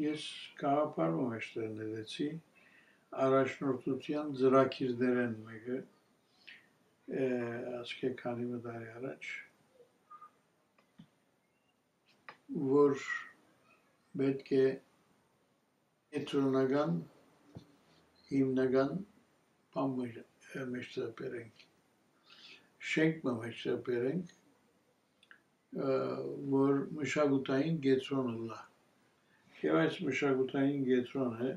ես կաղապարում էշտերնելեցի առաջնորդության ծրագիրներեն մեկը ասկե քանի մտարի առաջ որ պետք է էտրոնական հիմնական մեջտեղբերենք շենք մեջտեղբերենք որ մշակութային գետրոնը լա եւ այս մշակութային գետրոնը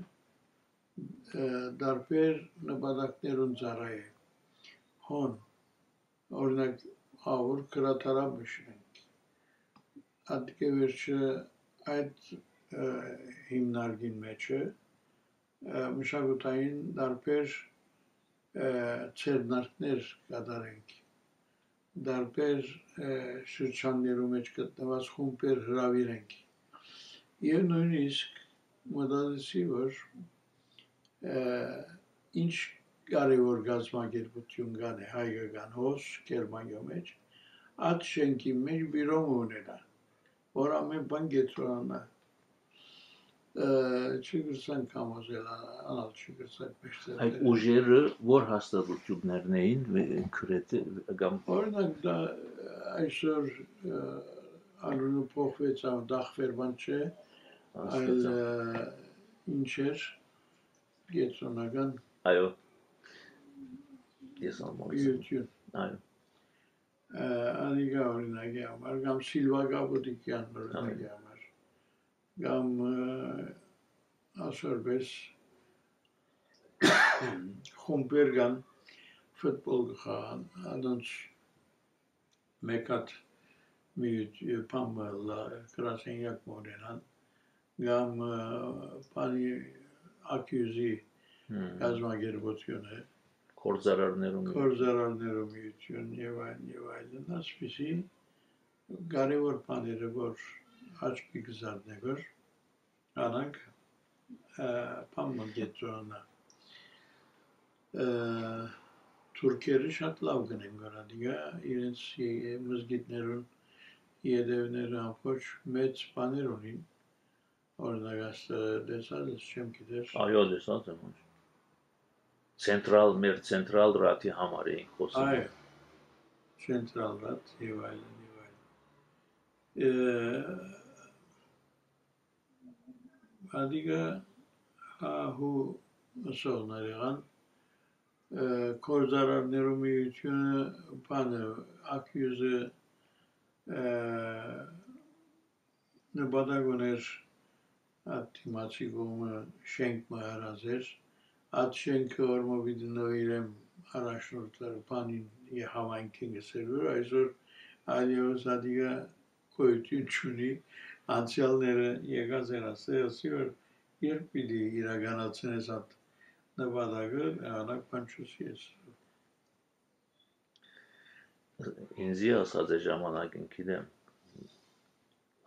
դարբեր նպատակներուն ծառայ է հոն օրինակ որ գրատարան մշնենք ադկե վերջը այդ հիմնարկին մեջը մշակութային դարբեր ցերնարկներ կատարենք դարբեր շրջաններու մեջ գտնված խումբեր հրավիրենք եւ նույնիսկ մտածեցի որ ինչ կարևոր գազམ་ագերբություն կան է հայկական հոս Գերմանիա մեջ այդ շենքի մեջ բյուրո ունենա որ ամեն բան գետրոնանա չգրսանք համոզել անալ չգրսանք մեջտեղ այդ ուժերը որ հաստատություններն էին քրեթե կամ օրինակ դա այսօր անունը փոխվեց դախվերման չէ այլ ինչեր գետրոնական այո ես ամոթ այո անիգա օրինակի համար կամ Սիլվա Գաբոդիկյան օրինակի համար կամ ասորբես խումբեր կան ֆուտբոլ կխաղան անոնց մեկատ պամբալա գրասենյակ մորենան կամ պանի ակյուզի գազམ་ագերբությունը կորզարարներում միություն եւ այլն ասպիսի կարևոր բաները որ աչքի գզարնեք որ անանք պամբագետրոնը թուրքերը շատ լավ գնեն գարադիգա իրենց մզգիթներուն յետևները ամբողջ մեծ բաներ ունին օրինակ դեսած չեմ գիտեր այո դեսած եմ մեր ցենտրալ ռատի համար էին խոսում այո ցենտրալ ռատ եւ այլն Adică hu sonlarıgan kozararneru miությունը բանը ակյուզը նպատակոներ ատիմացի գոմը շենք մահարազեր այդ շենքը օրմովիդի նվիրեմ առաջնորդları բանին համայնքին գսերվոր այսօր այլևս ադիգա գոյություն չունի անցյալները եկած են ասել որ երբ պիտի իրականացնես այդ նպատակը անակ բանչուսի ես ինձի ասած է ժամանակին գիտեմ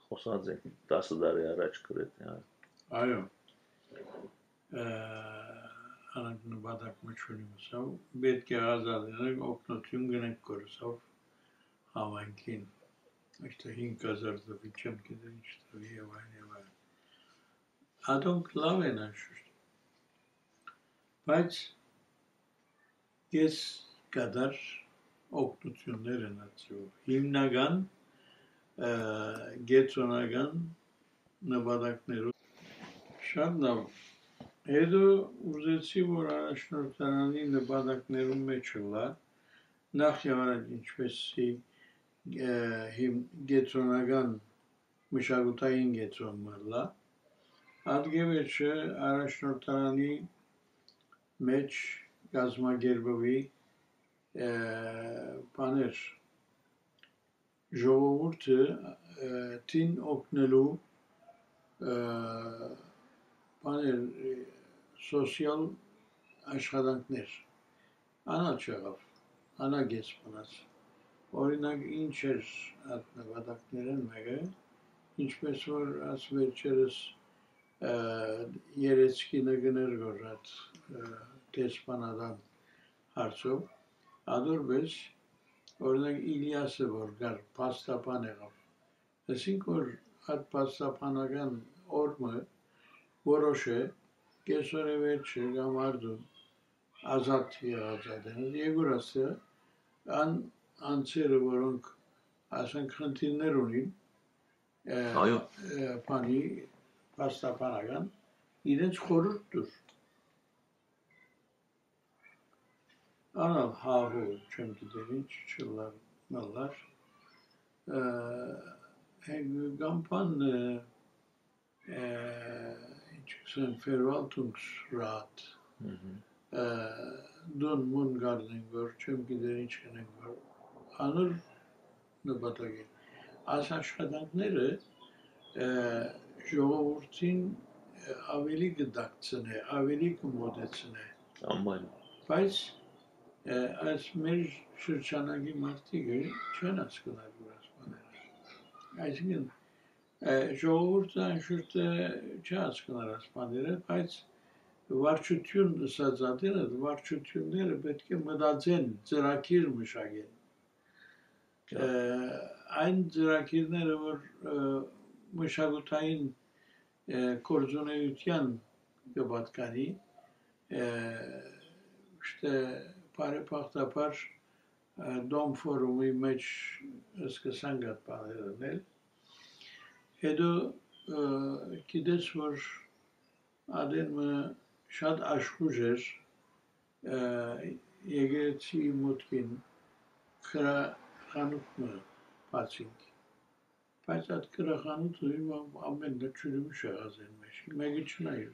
խոսած ենք 10 տարի առաջ գրեթե այո անակ նպատակ մչունի մսավ պետք է ազատենք օգնություն գնենք կորսավ համայնքին այստեղ 5000 դեպի չեմ գիտեմ ինչ տվի եւ այլն Adonk լավ են անշուշտ բայց ես կդար օգնություններ են ածու հիմնական գետրոնական նպատակներով շատ լավ հետո ուզեցի որ առաջնորդարանի նպատակներում մեջ լա նախ եւ առաջ ինչպեսի գետրոնական մշակութային գետրոնը լա Ադգեվեչը առաջնորդարանի մեջ գազམ་ագերբովի բաներ ժողովուրդը տին օգնելու բաներ սոցիալ աշխատանքներ անալ չեղավ անագես մնաց օրինակ ինչ էր այդ նպատակներն մեկը ինչպես որ աս վերջերս երեցքի նգներ գորած դեսպանադան հարցով ադորբես օրինակ Իլիասը որ գար պաստապան եղավ ասինք որ այդ պաստապանական օրմը որոշ է կեսօրե վերջը կամ արդյուն ազատ եղածադեն եգուրասը անցերը որոնք ասենք խնդիրներ ունին Այո բանի փաստաբանական իրենց խորհուրդ դուր անալ հաղու չեմ գիտեր ինչ չլար մալար Gampan ինչքան Verwaltungsrat դոն մուն գարնեն որ չեմ գիտեր ինչ կնեն որ անոր նպատակ է այս աշխատանքները ժողովրդին ավելի կդակցնե ավելի կմոտեցնե անպայման բայց այս մեր շրջանագի մարդիկը չեն հասկանում այսինքն ժողովուրդը անշուշտ չհասկաներ այս բաները, բայց վարչություն ասածատերը վարչությունները պետք է մտածեն ծրագիր մշակեն այն ծրագիրները որ մշակութային գործունեության կպատկանի բարեբախտաբար Դոմ ֆորումի մեջ սկսան գատ բաներնել հետո գիտես որ ադենը շատ աշխուժ էր եկեցի մուտքին քրախանութը բացինք բայց այդ քրախանութը ամեն դեպքում շեղազեն մեջ մեկի չնայր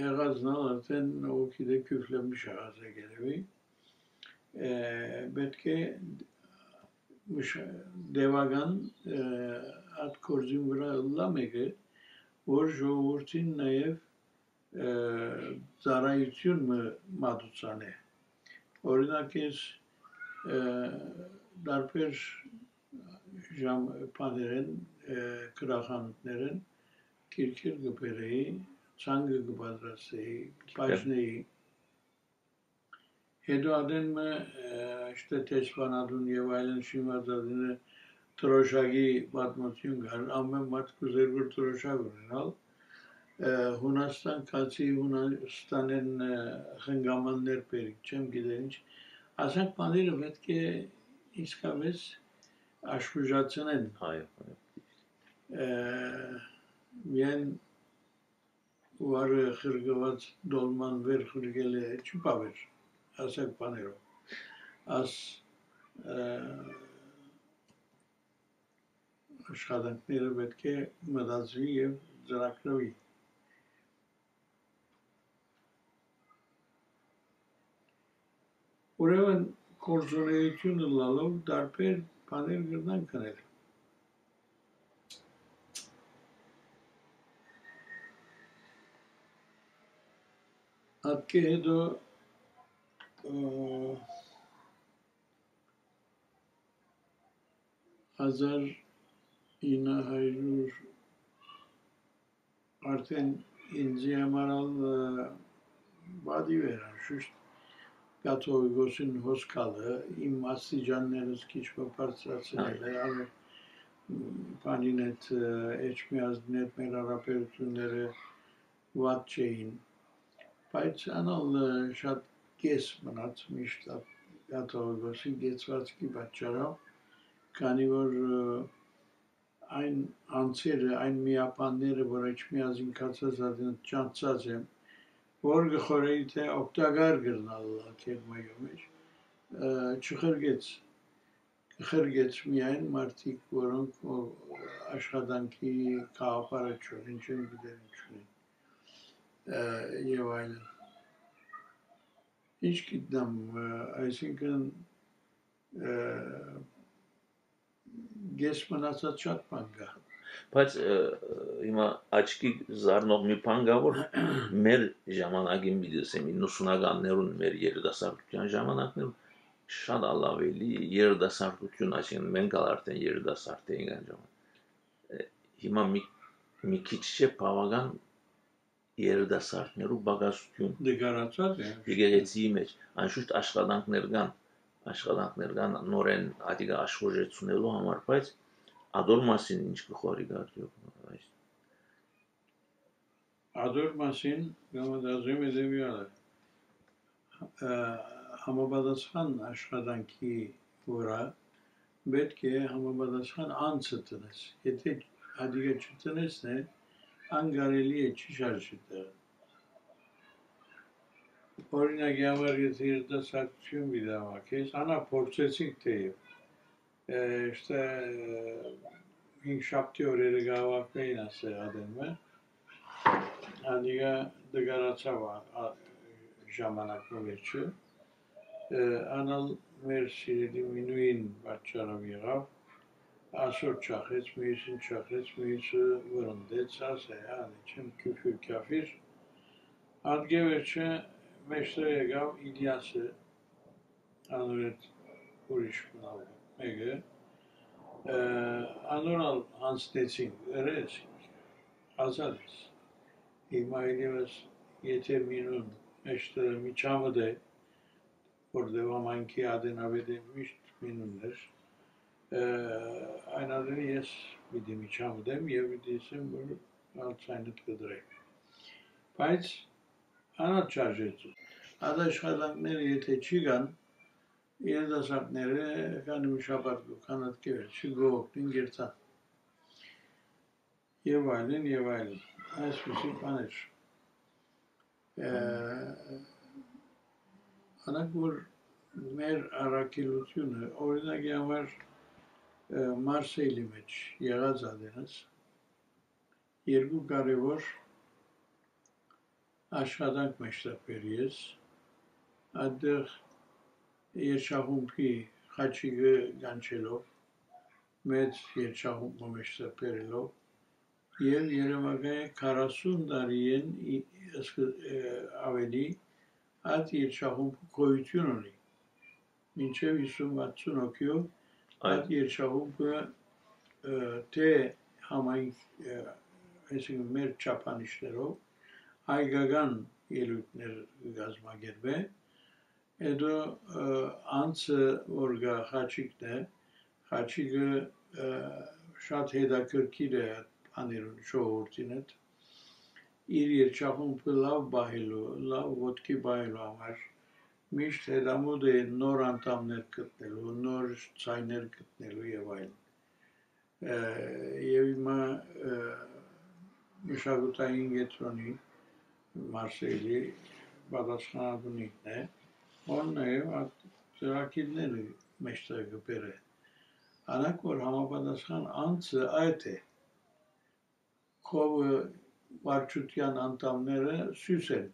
եղածնալ արդեն օգիդե քյուֆլեմի շեղազե գերեվի պետք է դեվագան այդ կորձին վրա լա մեկը որ ժողովրդին նաև ծառայություն մատուցան է օրինակ ես դարբեր ժամ բաներեն քրախանութներեն քիրքեր գբերեի ցանգը գբադրասեի բաժնեի հետո ադեն մը շտետեսվանադուն եւ այլն շիմազադինը տրոշագի պատմություն կար ամեն մարդ կուզեր որ տրոշակ ունենալ Հունաստան կացի Հունաստանեն խնգամաններ բերիկ չեմ գիտեր ինչ ասանք բաները պետք է իսկապես աշխուժացնեն միայն ուարը խրգված դոլման վեր խրգել է չպավեր ասանք բաներով աս աշխատանքները պետք է մտածվի եւ ծրագրվի ուրեմն կորզունեությունը լալով դարբեր բաներ գրնան կնել Atke հետո 1900 արդեն ինձ համարալ բադի վերան շուշտ կաթողիկոսին հոսքալը իմ աստիճաններս քիչ բարձրացնել է բանին այդ էջմիածն այդ մեր հարաբերությունները վատ չէին բայց անալ շատ կես մնաց միշտ կաթողիկոսի գեցվածքի պատճառով քանի որ այն անձերը այն միապանները որ էջմիածին կացած adın ճանցած եմ որ գխորեի թե օգտակար գրնալ քերմայո մեջ չխրգեց միայն մարդիկ որոնք աշխատանքի կաղապարը չունեն չեն գիտեր ինչ ունեն եւ այլն ինչ գիտնամ այսինքն գես մնացած շատ բան կա բայց հիմա աչքի զարնող մի բան կա որ մեր ժամանակին միդեսեմ 90-ականներուն մեր երիտասարդության ժամանակներում շատ ալավելի երիտասարդություն այսինքն մենք արդեն երիտասարդ էինք այն ժամանակ հիմա մի քիչ չէ բավական երիտասարդներու բաղացություն դեգարացած է եկեղեցիի մեջ անշուշտ աշխատանքներ կան նորեն ադիգա աշխուժեցնելու համար բայց ադոր մասին ինչ կխորի գարտիով Ադոր մասին գամադազում է դեպիալը համապատասխան աշխատանքի վրա պետք է համապատասխան անձը տնես։ Եթե ադիգը չտնեսն է, անգարելի է չի շարժի տեղը։ Օրինակ համար եթե երիտասարդություն վիդամակես, անա փորձեցինք թեև Işte inşaatçı oraya gavakayı nasıl adamı, adiga degaraça var zamanaklı geçiyor. Anal Mersin'de minuin başçara bir av, asur çakıç, müyisin çakıç, müyisi vurundet, sase yani çim küfür kafir. Adgeverçe meşreye gav İlyas'ı anuret uriş bunav mege. Annual Hanstetsing Eres, Azalis. İmailimiz yeterminun işte miçamıda orada vamanki adına verilmiş minunlar. Aynı adını yes bir miçamıda mı ya bir diyesim bunu alçaynet kadar. Payç ana çarjeti. Adaşkadan nereye çıkan Yerdaşakları kanım şapartı kanat gelir. Şu okun girtan. Yevalin. Asbisi panır. Anakur mer arakilutyunu orada var Marseyli meç yağaz adınız. Yergu karevor aşağıdan meşrep veriyiz. Adı Yerşahumpi Haçigı Gançelov Med Yerşahumpi meşrep verilov. Եվ Երևակայ 40 տարին ավելի այդ երշահումքը գոյություն ունի։ Մինչև 50-60 հոգիով այդ երշահումքը թե համայնք այսինքն մեր չափանիշներով հայկական ելույթներ գազմագերբե, հետո անցը որ գա խաչիկն է, խաչիկը շատ հետաքրքիր է Anirun şoğurtinet. İr çahumpu lav bahilo, lav vodki bahilo amar. Mişt edamu de nor antamner kıtnelu, nor çayner kıtnelu yevayl. Yevima müşagutayın getroni Marseyli badasxana ne? Onunla ev at rakilleri meştagı pere. Anakor hamabadasxan antsı ayte. Քով վարչության անդամները սյուս են,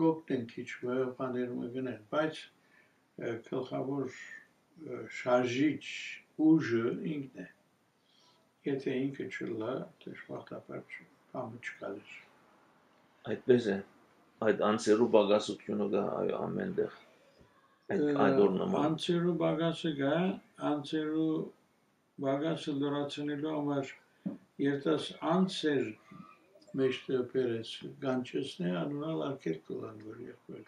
գոպտ են քիչվը, բաներում գնեն, բայց գլխավոր շարժիչ ուժը ինքն է, եթե ինքը չլա, դժբախտաբար բանը չկալիր։ Այդպես է, այդ անձերու բագասությունը գա ամենտեղ, այդ օրնոման։ Անձերու բագասը գա, անձերու բագասը լրացնելու համար Երտաս անցեր մեջտեղ պերես գանչեսն է անունալ արկեր կլան որ եղբեր։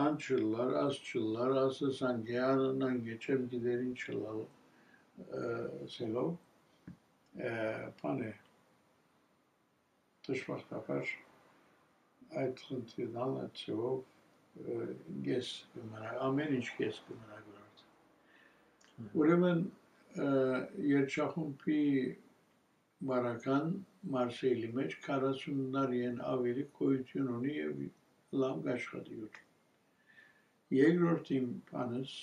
Անչıllar, azçıllar, asısan geyanından geçem giderin çılalı selov. Pane dışbaqtapar aytxıntıydan atsevov ges gümara, ameniç ges gümara görürdü. Ուրեմն Երչախումբի բարական Մարսեյլի մեջ 40 տարի են ավելի գոյություն ունի եւ լավ աշխատիուր։ Երկրորդ իմ բանս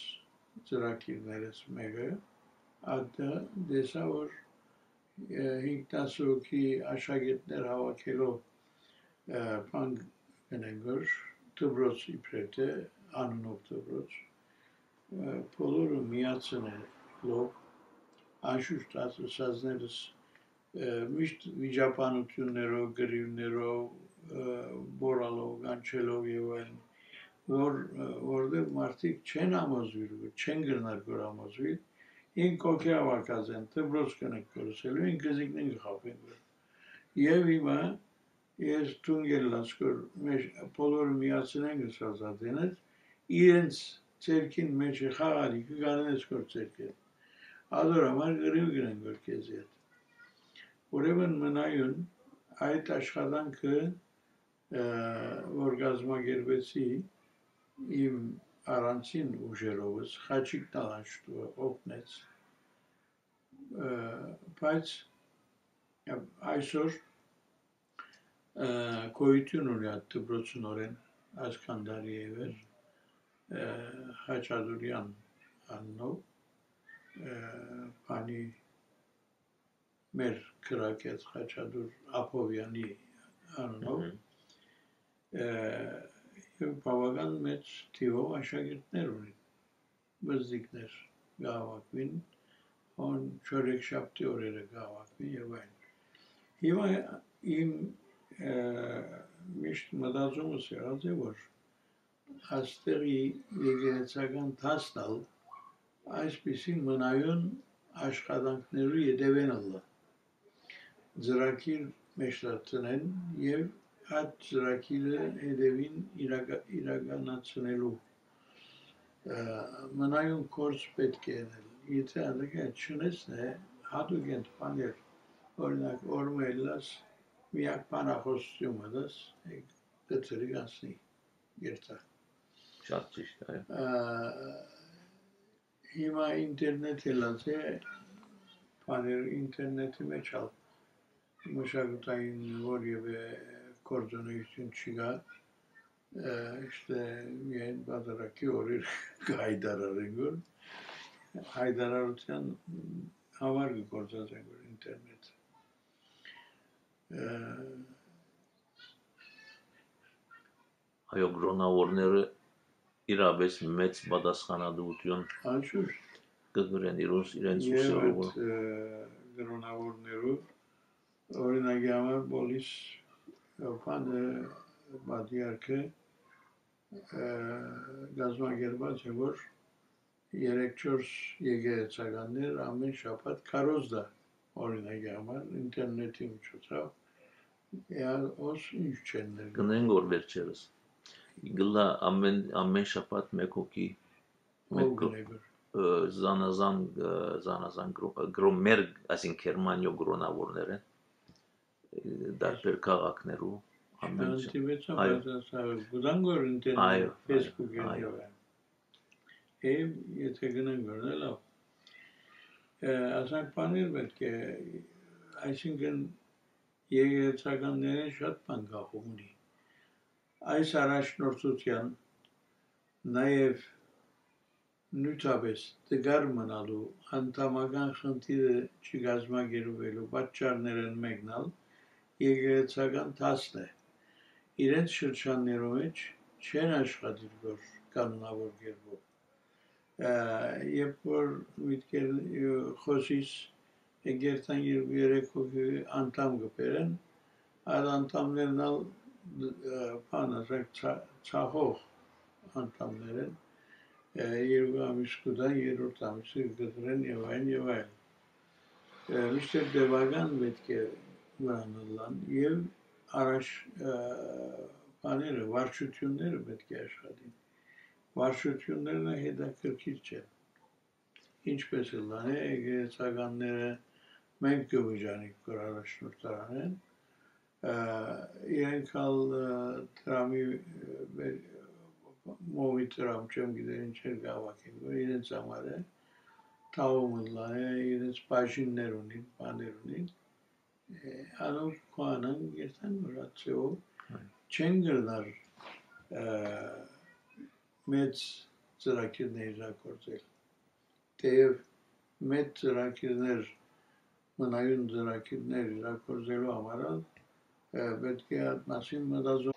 ծրագիրներս մեկը ադը դեսա որ 5-10 հոգի աշակերտներ հավաքելով բան գնենք դպրոց իբրեթե անունով դպրոց բոլորը միացնելով Անշուշտ ասածներս միշտ վիճապանություններով, գրիվներով, բորալով, գանչելով եւ այլն, որտեղ մարդիկ չեն համոզվի, չեն գնար գոր համոզվի, ինք օքե ավակած են, դպրոց կնենք կորսելու, ինք գզիկնեն գխապեն։ Եվ հիմա ես թունգելլաս կոր բոլորը միացնեն գսազատենետ, իրենց ցերքին մեջ խաղալի կգանես կոր ցերքին։ Ադոր համար գրիվ գրեն որ քեզի հետ։ Ուրեմն մնայուն այդ աշխատանքը որ կազմակերպեցի իմ առանցին ուժերովս խաչիկ տալանշտուը օգնեց բայց այսօր գոյություն ունի այդ դպրոցնորեն այսքան տարի է վեր Խաչատուրյան աննով բանի մեր քրակեց Խաչատուր Ափովյանի անունով եւ բավական մեծ թիվով աշակերտներ ունի բզդիկներ գավակվին on չորեքշաբթի օրերը գավակվին եւ այլն հիմա իմ միշտ մտածումս եղած է որ աստեղի եկեղեցական դասնալ այսպիսի մնայուն աշխատանքներու ետևեն ալլա ծրագիր մեջտածնեն եւ այդ ծրագիրը հետևին իրականացնելու մնայուն կորս պետք է ենել եթե անդակը չնեսն է հատուկ են բաներ օրինակ օրմելլաս միակ բանախոսություն դաս դեցրի գասնի երթա շատ ճիշտ այո հիմա ինտերնետ ելած է բաներ ինտերնետի մեջ ալ մշակութային որևէ կորձունեություն չկա işte միայն բادرակի օրեր հայտարարեն որ հայտարարության համար գործած են որ ինտերնետ այո գրոնավորները իրավես մեծ պատասխանատվություն անշուշտ կգրեն իրենց ուսերով գրոնավորներու օրինակի համար բոլիս բանը բادرակը գազագերբած է որ 3-4 եկեղեցականներ ամեն շաբաթ քարոզդա օրինակի համար ինտերնետի միջոցով os ինչ չեն ներգրավում գնենք որ վերջերս գլա ամեն շաբաթ մեկ հոգի զանազան գրոմեր այսինքն Գերմանիո գրոնավորներ են դարբեր քաղաքներու Գուդանգոր ինտերնետ Facebook-ը եթե գնանք որն լավ ասանք բաներ պետք է այսինքն եկեղեցականները շատ բան գաղում ունի այս առաջնորդության նաև նույնպես դգար մնալու անդամական խնդիրը չգազմագերվելու պատճառներ են մեկնալ եկեղեցական դասն է իրենց շրջաններում մեջ չեն աշխատել որ կանոնավոր կերպով երբ որ խոսիս գերտան 2-3 հոգի անդամ կբերեն այդ անդամներն ալ բան ասենք ցախող անդամներ են 2 ամիս կուտան 3-րդ ամիսը կդրեն եւ այլն միշտ դեպական պետք է վրանալան եւ առաջ բաները վարչությունները պետք է աշխատին վարչություններն հետաքրքիր չեն ինչպես լան է եկեղեցականները մենք կվճանենք որ առաջնորդարան իրենք ալ դրամի մովի դրամ չեմ գիտեր ինչ էր գավակին որ իրենց համար է թաումը լան է իրենց բաժիններ ունին բաներ ունին անով կողանան երթան որ ացեով չեն գրնար մեծ ծրագիրներ իրագործել թեև մեծ ծրագիրներ մնայուն ծրագիրներ իրագործելու համար պետք է այդ մասին մտածում